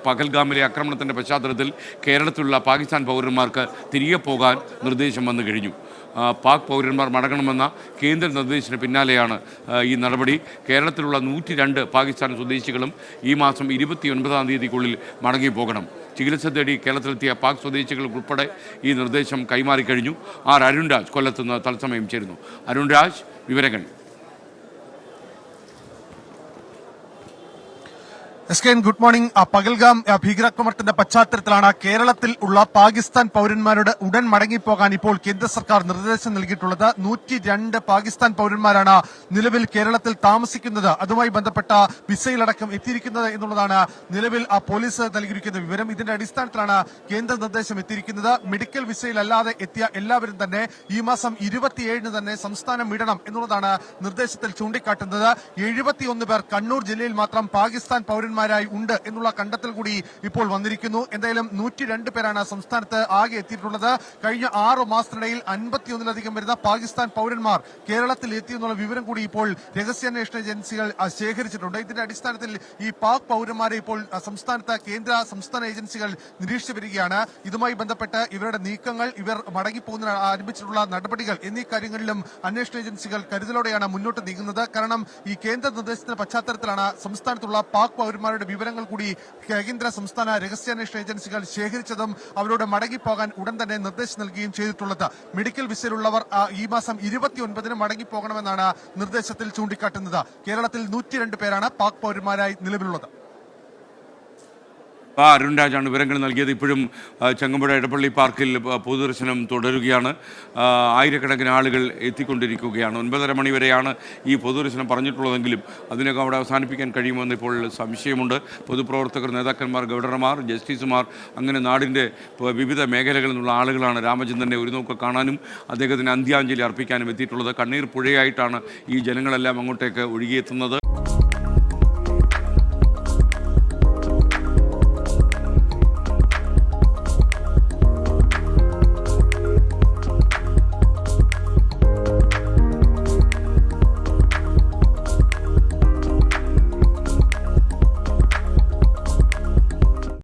പഹൽഗാമിലെ ആക്രമണത്തിൻ്റെ പശ്ചാത്തലത്തിൽ കേരളത്തിലുള്ള പാകിസ്ഥാൻ പൗരന്മാർക്ക് തിരികെ പോകാൻ നിർദ്ദേശം വന്നു കഴിഞ്ഞു. പാക് പൗരന്മാർ മടങ്ങണമെന്ന കേന്ദ്ര നിർദ്ദേശത്തിന് പിന്നാലെയാണ് ഈ നടപടി. കേരളത്തിലുള്ള 102 പാകിസ്ഥാൻ സ്വദേശികളും ഈ മാസം 29-ാം തീയതിക്കുള്ളിൽ മടങ്ങിപ്പോകണം. ചികിത്സ തേടി കേരളത്തിലെത്തിയ പാക് സ്വദേശികൾക്കുൾപ്പെടെ ഈ നിർദ്ദേശം കൈമാറിക്കഴിഞ്ഞു. അരുൺരാജ് കൊല്ലത്തുനിന്ന് തത്സമയം ചേരുന്നു. അരുൺരാജ്, വിവരങ്ങൾ. Good morning. പഹൽഗാം ഭീകരാക്രമണത്തിന്റെ പശ്ചാത്തലത്തിലാണ് കേരളത്തിൽ ഉള്ള പാകിസ്ഥാൻ പൗരന്മാരോട് ഉടൻ മടങ്ങിപ്പോകാൻ ഇപ്പോൾ കേന്ദ്ര സർക്കാർ നിർദ്ദേശം നൽകിയിട്ടുള്ളത്. 102 പാകിസ്ഥാൻ പൗരന്മാരാണ് നിലവിൽ കേരളത്തിൽ താമസിക്കുന്നത്. അതുമായി ബന്ധപ്പെട്ട വിസയിലടക്കം എത്തിയിരിക്കുന്നത് എന്നുള്ളതാണ് നിലവിൽ പോലീസ് നൽകിയിരിക്കുന്ന വിവരം. ഇതിന്റെ അടിസ്ഥാനത്തിലാണ് കേന്ദ്ര നിർദ്ദേശം എത്തിയിരിക്കുന്നത്. മെഡിക്കൽ വിസയിലല്ലാതെ എത്തിയ എല്ലാവരും തന്നെ ഈ മാസം 27-ന് തന്നെ സംസ്ഥാനം വിടണം എന്നുള്ളതാണ് നിർദ്ദേശത്തിൽ ചൂണ്ടിക്കാട്ടുന്നത്. 71 പേർ കണ്ണൂർ ജില്ലയിൽ മാത്രം പാകിസ്ഥാൻ പൗരന്മാരായി ഉണ്ട് എന്നുള്ള കണ്ടെത്തൽ കൂടി ഇപ്പോൾ വന്നിരിക്കുന്നു. എന്തായാലും 102 പേരാണ് സംസ്ഥാനത്ത് ആകെ എത്തിയിട്ടുള്ളത്. കഴിഞ്ഞ 6 മാസത്തിനിടയിൽ 51-ലധികം വരുന്ന പാകിസ്ഥാൻ പൗരന്മാർ കേരളത്തിൽ എത്തിയെന്നുള്ള വിവരം കൂടി ഇപ്പോൾ രഹസ്യാന്വേഷണ ഏജൻസികൾ ശേഖരിച്ചിട്ടുണ്ട്. ഇതിന്റെ അടിസ്ഥാനത്തിൽ ഈ പാക് പൗരന്മാരെ ഇപ്പോൾ കേന്ദ്ര സംസ്ഥാന ഏജൻസികൾ നിരീക്ഷിച്ചു വരികയാണ്. ഇതുമായി ബന്ധപ്പെട്ട് ഇവരുടെ നീക്കങ്ങൾ, ഇവർ മടങ്ങിപ്പോകുന്നതിന് ആരംഭിച്ചിട്ടുള്ള നടപടികൾ എന്നീ കാര്യങ്ങളിലും അന്വേഷണ ഏജൻസികൾ കരുതലോടെയാണ് മുന്നോട്ട് നീങ്ങുന്നത്. കാരണം ഈ കേന്ദ്ര നിർദ്ദേശത്തിന്റെ പശ്ചാത്തലത്തിലാണ് സംസ്ഥാനത്തുള്ള പാക് പൗരന്മാരുടെ വിവരങ്ങൾ കൂടി കേന്ദ്ര സംസ്ഥാന രഹസ്യാന്വേഷണ ഏജൻസികൾ ശേഖരിച്ചതും അവരോട് മടങ്ങിപ്പോകാൻ ഉടൻ തന്നെ നിർദ്ദേശം നൽകുകയും ചെയ്തിട്ടുള്ളത്. മെഡിക്കൽ വിസയിലുള്ളവർ ഈ മാസം 29-ന് മടങ്ങിപ്പോകണമെന്നാണ് നിർദ്ദേശത്തിൽ ചൂണ്ടിക്കാട്ടുന്നത്. കേരളത്തിൽ 102 പേരാണ് പാക് പൗരന്മാരായി നിലവിലുള്ളത്. അരുൺരാജാണ് വിവരങ്ങൾ നൽകിയത്. ഇപ്പോഴും ചങ്ങമ്പുഴ എടപ്പള്ളി പാർക്കിൽ പൊതുദർശനം തുടരുകയാണ്. ആയിരക്കണക്കിന് ആളുകൾ എത്തിക്കൊണ്ടിരിക്കുകയാണ്. 9:30 മണി വരെയാണ് ഈ പൊതുദർശനം പറഞ്ഞിട്ടുള്ളതെങ്കിലും അതിനൊക്കെ അവിടെ അവസാനിപ്പിക്കാൻ കഴിയുമെന്ന് ഇപ്പോൾ സംശയമുണ്ട്. പൊതുപ്രവർത്തകർ, നേതാക്കന്മാർ, ഗവർണർമാർ, ജസ്റ്റിസുമാർ, അങ്ങനെ നാടിൻ്റെ വിവിധ മേഖലകളിൽ നിന്നുള്ള ആളുകളാണ് രാമചന്ദ്രനെ ഒരു നോക്ക് കാണാനും അദ്ദേഹത്തിന് അന്ത്യാഞ്ജലി അർപ്പിക്കാനും എത്തിയിട്ടുള്ളത്. കണ്ണീർ പുഴയായിട്ടാണ് ഈ ജനങ്ങളെല്ലാം അങ്ങോട്ടേക്ക് ഒഴുകിയെത്തുന്നത്.